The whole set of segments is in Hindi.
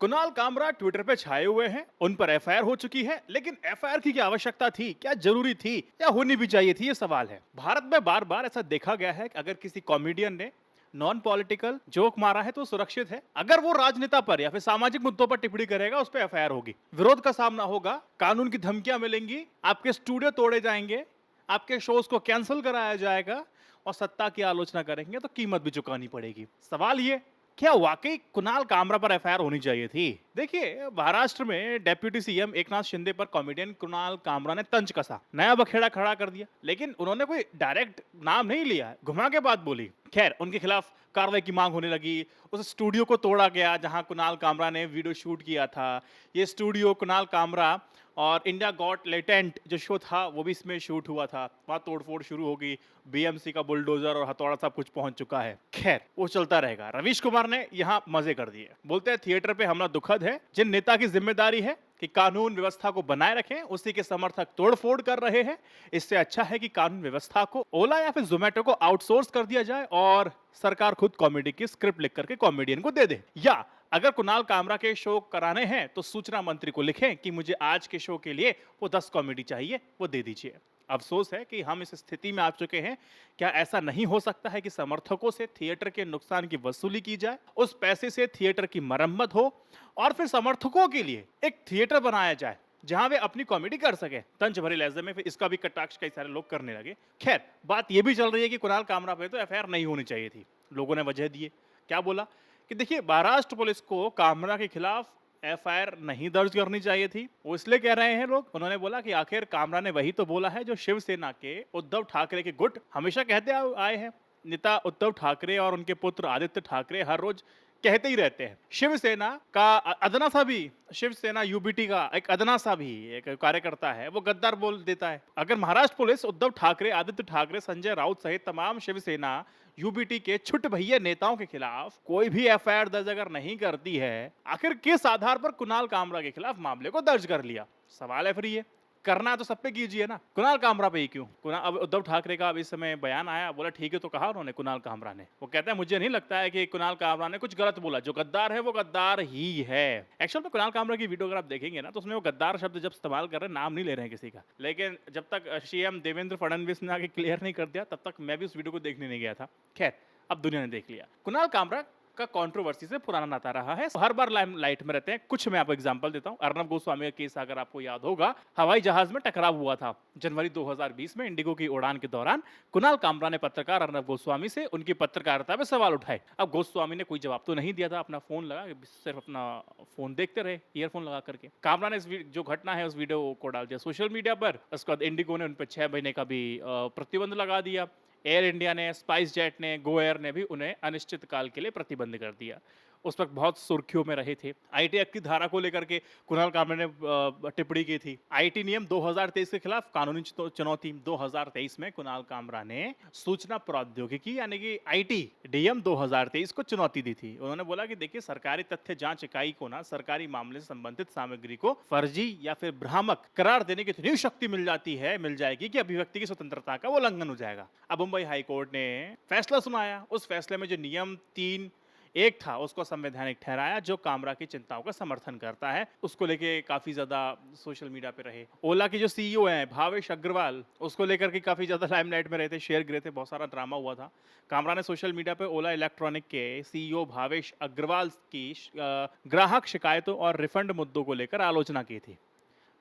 कुणाल कामरा ट्विटर पे छाए हुए हैं, उन पर एफआईआर हो चुकी है, लेकिन एफआईआर की क्या आवश्यकता थी, क्या जरूरी थी या होनी भी चाहिए थी, ये सवाल है। भारत में बार बार ऐसा देखा गया है कि अगर किसी कॉमेडियन ने नॉन पॉलिटिकल जोक मारा है तो सुरक्षित है। अगर वो राजनेता पर या फिर सामाजिक मुद्दों पर टिप्पणी करेगा, उस पर एफआईआर होगी, विरोध का सामना होगा, कानून की धमकियां मिलेंगी, आपके स्टूडियो तोड़े जाएंगे, आपके शोज को कैंसिल कराया जाएगा और सत्ता की आलोचना करेंगे तो कीमत भी चुकानी पड़ेगी। सवाल ये, क्या वाकई कुणाल कामरा पर एफआईआर होनी चाहिए थी? देखिए, महाराष्ट्र में डेप्यूटी सीएम एकनाथ शिंदे पर कॉमेडियन कुणाल कामरा ने तंज कसा, नया बखेड़ा खड़ा कर दिया, लेकिन उन्होंने कोई डायरेक्ट नाम नहीं लिया, घुमा के बात बोली। खैर, उनके खिलाफ कार्रवाई की मांग होने लगी। उस स्टूडियो को तोड़ा गया जहां कुणाल कामरा ने वीडियो शूट किया था। ये स्टूडियो कुणाल कामरा और इंडिया गॉट लेटेंट जो शो था वो भी इसमें शूट हुआ था। वहां तोड़फोड़ शुरू हो गई, बीएमसी का बुलडोजर और हथौड़ा सब कुछ पहुंच चुका है। खैर, वो चलता रहेगा। रवीश कुमार ने यहाँ मजे कर दिए, बोलते हैं थिएटर पे हमला दुखद है, जिन नेता की जिम्मेदारी है कि कानून व्यवस्था को बनाए रखें, उसी के समर्थक तोड़फोड़ कर रहे हैं। इससे अच्छा है कि कानून व्यवस्था को ओला या फिर जोमेटो को आउटसोर्स कर दिया जाए और सरकार खुद कॉमेडी की स्क्रिप्ट लिख करके कॉमेडियन को दे दे। या अगर कुणाल कामरा के शो कराने हैं तो सूचना मंत्री को लिखें कि मुझे आज के शो के लिए वो 10 कॉमेडी चाहिए, वो दे दीजिए। अफसोस है कि हम इस स्थिति में आ चुके हैं। क्या ऐसा नहीं हो सकता है कि समर्थकों से थिएटर के नुकसान की वसूली की जाए, उस पैसे से थिएटर की मरम्मत हो और फिर समर्थकों के लिए एक थिएटर बनाया जाए जहां वे अपनी कॉमेडी कर सके। तंज भरे लहजे में फिर इसका भी कटाक्ष कई सारे लोग करने लगे। खैर, बात यह भी चल रही है कि कुणाल कामरा पे तो एफआईआर नहीं होनी चाहिए थी। लोगों ने वजह दिए, क्या बोला कि देखिए, महाराष्ट्र पुलिस को कामरा के खिलाफ एफआईआर नहीं दर्ज करनी चाहिए थी। वो इसलिए कह रहे हैं लोग, उन्होंने बोला कि आखिर कामरा ने वही तो बोला है जो शिवसेना के उद्धव ठाकरे के गुट हमेशा कहते आए हैं। नेता उद्धव ठाकरे और उनके पुत्र आदित्य ठाकरे हर रोज कहते ही रहते हैं, शिवसेना का अदना सा भी, शिवसेना यूबीटी का एक अदना सा भी एक कार्यकर्ता है, वो गद्दार बोल देता है। अगर महाराष्ट्र पुलिस उद्धव ठाकरे, आदित्य ठाकरे, संजय राउत सहित तमाम शिवसेना यूबीटी के छुट भैया नेताओं के खिलाफ कोई भी एफआईआर दर्ज अगर नहीं करती है, आखिर किस आधार पर कुणाल कामरा के खिलाफ मामले को दर्ज कर लिया? सवाल है फिर ये। करना तो सब पे कीजिए ना, कुणाल कामरा पे ही क्यों? अब उद्धव ठाकरे का अब इस समय बयान आया, बोला ठीक है, तो कहा उन्होंने कुणाल कामरा ने, वो कहता है मुझे नहीं लगता है कि कुणाल कामरा ने कुछ गलत बोला, जो गद्दार है वो गद्दार ही है। एक्चुअल में कुणाल कामरा की वीडियो अगर आप देखेंगे ना, तो उसमें वो गद्दार शब्द जब इस्तेमाल कर रहे हैं, नाम नहीं ले रहे हैं किसी का, लेकिन जब तक सीएम देवेंद्र फडणवीस ने आगे क्लियर नहीं कर दिया, तब तक मैं भी उस वीडियो को देखने नहीं गया था। खैर, अब दुनिया ने देख लिया। कुणाल कामरा का कंट्रोवर्सी से पुराना नाता रहा है, हर बार लाइट में रहते हैं। कुछ मैं आपको एग्जांपल देता हूं। अर्नब गोस्वामी का केस अगर आपको याद होगा, हवाई जहाज में टकराव हुआ था जनवरी 2020 में। इंडिगो की उड़ान के दौरान कुणाल कामरा ने पत्रकार अर्नब गोस्वामी से उनकी पत्रकारिता पे सवाल उठाए। अब गोस्वामी ने कोई जवाब तो नहीं दिया था, अपना फोन लगा, सिर्फ अपना फोन देखते रहे ईयरफोन लगा करके। कामरा ने जो घटना है उस वीडियो को डाल दिया सोशल मीडिया पर। उसके बाद इंडिगो ने उन पर 6 महीने का भी प्रतिबंध लगा दिया। एयर इंडिया ने, स्पाइस जेट ने, गो एयर ने भी उन्हें अनिश्चित काल के लिए प्रतिबंध कर दिया। उस वक्त बहुत सुर्खियों में रहे थे। आईटी एक्ट की धारा को लेकर के कुणाल कामरा ने टिप्पणी की थी। आईटी नियम 2023 के खिलाफ कानूनी चुनौती। 2023 में कुणाल कामरा ने सूचना प्रौद्योगिकी यानी कि आईटी नियम 2023 को चुनौती दी थी। उन्होंने बोला कि देखिए, सरकारी तथ्य जांच इकाई को ना सरकारी मामले से संबंधित सामग्री को फर्जी या फिर भ्रामक करार देने की इतनी शक्ति मिल जाएगी कि अभिव्यक्ति की स्वतंत्रता का उल्लंघन हो जाएगा। अब मुंबई हाईकोर्ट ने फैसला सुनाया। उस फैसले में जो नियम 3(1) था उसको संवैधानिक ठहराया, जो कामरा की चिंताओं का समर्थन करता है। उसको लेके काफी ज्यादा सोशल मीडिया पे रहे। ओला के जो सीईओ हैं भावेश अग्रवाल, उसको लेकर के काफी ज्यादा लाइमलाइट में रहे थे, शेयर गिरे थे, बहुत सारा ड्रामा हुआ था। कामरा ने सोशल मीडिया पे ओला इलेक्ट्रॉनिक के सीईओ भावेश अग्रवाल की ग्राहक शिकायतों और रिफंड मुद्दों को लेकर आलोचना की थी।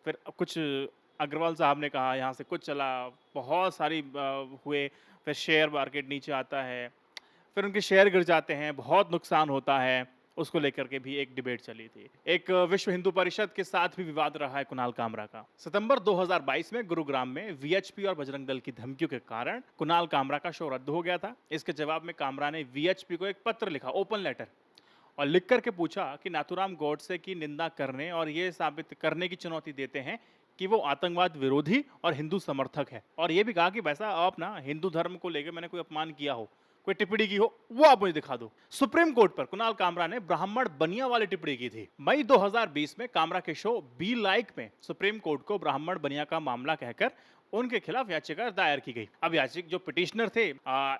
फिर कुछ अग्रवाल साहब ने कहा, यहाँ से कुछ चला, बहुत सारी हुए, फिर शेयर मार्केट नीचे आता है, फिर उनके शेयर गिर जाते हैं, बहुत नुकसान होता है। उसको लेकर के भी एक डिबेट चली थी। एक विश्व हिंदू परिषद के साथ भी विवाद रहा है कुणाल कामरा का। सितंबर 2022 में गुरुग्राम में वीएचपी और बजरंग दल की धमकियों के कारण कुणाल कामरा का शो रद्द हो गया था। इसके जवाब में कामरा ने वीएचपी को एक पत्र लिखा, ओपन लेटर, और लिख करके पूछा कि नाथूराम गॉडसे की निंदा करने और ये साबित करने की चुनौती देते हैं कि वो आतंकवाद विरोधी और हिंदू समर्थक है। और ये भी कहा कि वैसा आप ना हिंदू धर्म को लेकर मैंने कोई अपमान किया हो कोई टिप्पणी की हो, वो आप मुझे दिखा दो। सुप्रीम कोर्ट पर कुणाल कामरा ने ब्राह्मण बनिया वाली टिप्पणी की थी। मई 2020 में कामरा के शो बी लाइक में सुप्रीम कोर्ट को ब्राह्मण बनिया का मामला कहकर उनके खिलाफ याचिका दायर की गई। अब याचिक जो पिटिशनर थे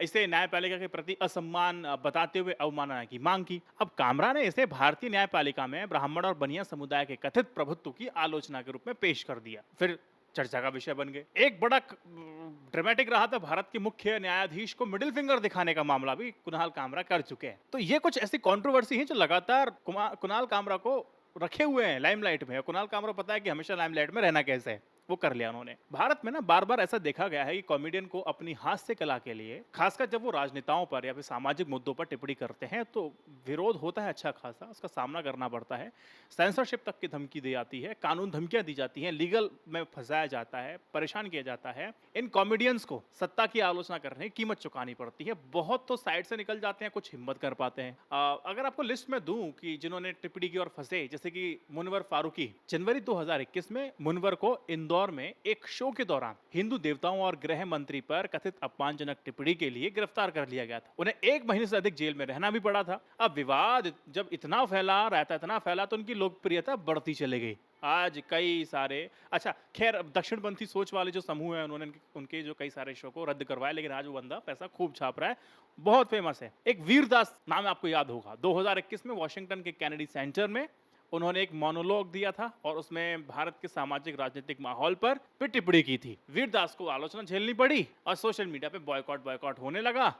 इसे न्यायपालिका के प्रति असम्मान बताते हुए अवमानना की मांग की। अब कामरा ने इसे भारतीय न्यायपालिका में ब्राह्मण और बनिया समुदाय के कथित प्रभुत्व की आलोचना के रूप में पेश कर दिया। फिर चर्चा का विषय बन गए। एक बड़ा ड्रामेटिक रहा था, भारत के मुख्य न्यायाधीश को मिडिल फिंगर दिखाने का मामला भी कुणाल कामरा कर चुके हैं। तो ये कुछ ऐसी कंट्रोवर्सी है जो लगातार कुणाल कामरा को रखे हुए हैं लाइमलाइट में। कुणाल कामरा पता है कि हमेशा लाइमलाइट में रहना कैसे है, वो कर लिया उन्होंने। भारत में ना बार बार ऐसा देखा गया है कि कॉमेडियन को अपनी हास्य कला के लिए, खासकर जब वो राजनेताओं पर या फिर सामाजिक मुद्दों पर टिप्पणी करते हैं, तो विरोध होता है अच्छा खासा, उसका सामना करना पड़ता है। सेंसरशिप तक की धमकी दी जाती है, कानून धमकियां दी जाती हैं, लीगल में फंसाया जाता है, परेशान किया जाता है। इन कॉमेडियंस को सत्ता की आलोचना करने की कीमत चुकानी पड़ती है। बहुत तो साइड से निकल जाते हैं, कुछ हिम्मत कर पाते हैं। अगर आपको लिस्ट में दूं कि जिन्होंने टिप्पणी की और फंसे, जैसे कि मुनवर फारूकी। जनवरी 2021 में मुनवर को इंदौर में एक शो के दौरान हिंदू देवताओं और गृह मंत्री पर कथित अपमानजनक टिप्पणी के लिए गिरफ्तार कर लिया गया था। उन्हें 1 महीने से अधिक जेल में रहना भी पड़ा था। अब विवाद जब इतना फैला रहता, इतना फैला, तो उनकी लोकप्रियता बढ़ती चली गई। आज कई सारे, अच्छा खैर दक्षिणपंथी सोच वाले जो समूह है, उन्होंने उनके जो कई सारे शो को रद्द करवाया, लेकिन आज वो बंदा पैसा खूब छाप रहा है, बहुत फेमस है। एक वीरदास नाम आपको याद होगा, 2021 में वॉशिंगटन के कैनेडी सेंटर में उन्होंने एक मोनोलॉग दिया था और उसमें भारत के सामाजिक राजनीतिक माहौल पर टिप्पणी की थी। वीरदास को आलोचना झेलनी पड़ी और सोशल मीडिया पे बॉयकॉट होने लगा।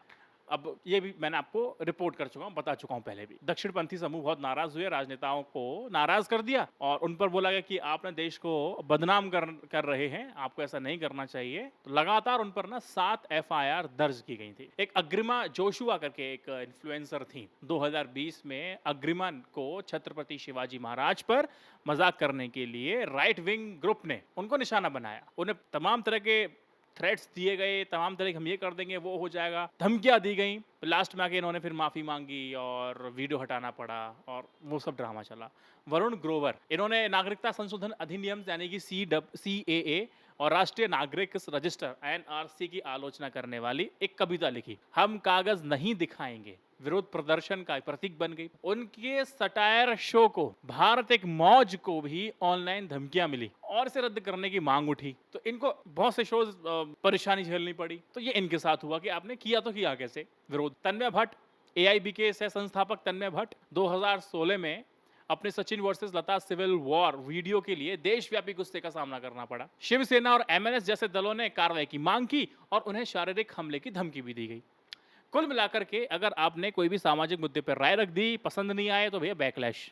अब ये भी मैंने आपको रिपोर्ट कर चुका हूं, बता चुका हूं पहले भी। दक्षिणपंथी समूह बहुत नाराज हुए, राजनेताओं को नाराज कर दिया और उन पर बोला गया कि आपने देश को बदनाम कर रहे हैं, आपको ऐसा नहीं करना चाहिए। तो लगातार उन पर ना 7 FIR दर्ज की गई थी। एक अग्रिमा जोशुआ करके एक इन्फ्लुएंसर थी, 2020 में अग्रिमा को छत्रपति शिवाजी महाराज पर मजाक करने के लिए राइट विंग ग्रुप ने उनको निशाना बनाया। उन्हें तमाम तरह के थ्रेट्स दिए गए, तमाम तरह हम ये कर देंगे, वो हो जाएगा, धमकियां दी गई। लास्ट में आके इन्होंने फिर माफी मांगी और वीडियो हटाना पड़ा और वो सब ड्रामा चला। वरुण ग्रोवर, इन्होंने नागरिकता संशोधन अधिनियम यानी कि CAA और राष्ट्रीय नागरिक रजिस्टर NRC की आलोचना करने वाली एक कविता लिखी। हम कागज नहीं दिखाएंगे, विरोध प्रदर्शन का प्रतीक बन गई। उनके सटायर शो को भारत एक मौज को भी ऑनलाइन धमकियां मिली और इसे रद्द करने की मांग उठी। तो इनको बहुत से शोज परेशानी झेलनी पड़ी। तो ये इनके साथ हुआ कि आपने किया तो किया कैसे विरोध। तन्मय भट्ट, AIB के सह संस्थापक तन्मय भट्ट 2016 में अपने सचिन वर्सेस लता सिविल वॉर वीडियो के लिए देशव्यापी गुस्से का सामना करना पड़ा। शिवसेना और MNS जैसे दलों ने कार्रवाई की मांग की और उन्हें शारीरिक हमले की धमकी भी दी गई। कुल मिलाकर के अगर आपने कोई भी सामाजिक मुद्दे पर राय रख दी, पसंद नहीं आए, तो भैया बैकलैश,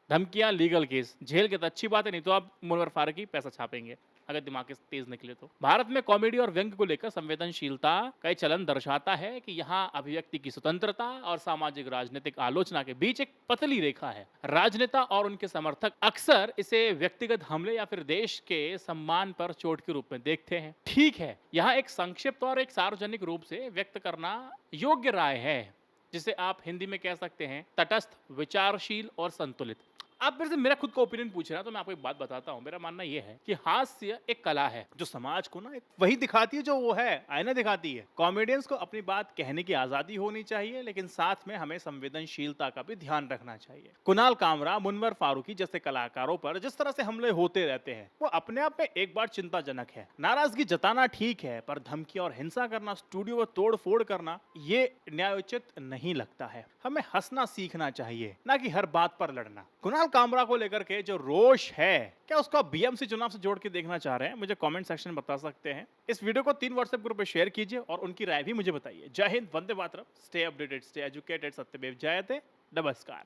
धमकियां, लीगल केस झेल के तो अच्छी बात है, नहीं तो आप मुनवर फारूकी पैसा छापेंगे अगर दिमाग तेज निकले तो। भारत में कॉमेडी और व्यंग को लेकर संवेदनशीलता का चलन दर्शाता है कि यहाँ अभिव्यक्ति की स्वतंत्रता और सामाजिक राजनीतिक आलोचना के बीच एक पतली रेखा है। राजनेता और उनके समर्थक अक्सर इसे व्यक्तिगत हमले या फिर देश के सम्मान पर चोट के रूप में देखते हैं। ठीक है, यहाँ एक संक्षिप्त और एक सार्वजनिक रूप से व्यक्त करना योग्य राय है, जिसे आप हिंदी में कह सकते हैं तटस्थ, विचारशील और संतुलित। आप मेरे से मेरा खुद का ओपिनियन पूछ रहे हैं तो मैं आपको एक बात बताता हूं। मेरा मानना यह है कि हास्य एक कला है जो समाज को ना वही दिखाती है जो वो है, आईना दिखाती है। कॉमेडियंस को अपनी बात कहने की आजादी होनी चाहिए, लेकिन साथ में हमें संवेदनशीलता का भी ध्यान रखना चाहिए। कुणाल कामरा, मुनवर फारूकी जैसे कलाकारों पर जिस तरह से हमले होते रहते हैं वो अपने आप में एक बार चिंताजनक है। नाराजगी जताना ठीक है, पर धमकी और हिंसा करना, स्टूडियो में तोड़ फोड़ करना, ये न्यायोचित नहीं लगता है। हमें हंसना सीखना चाहिए, ना कि हर बात पर लड़ना। कुणाल कामरा को लेकर के जो रोष है, क्या उसको BMC चुनाव से जोड़ के देखना चाह रहे हैं? मुझे कमेंट सेक्शन में बता सकते हैं। इस वीडियो को 3 व्हाट्सएप ग्रुप पे शेयर कीजिए और उनकी राय भी मुझे बताइए। जय Hind, Vande Mataram, stay updated, stay educated, सत्यमेव जयते, नमस्कार।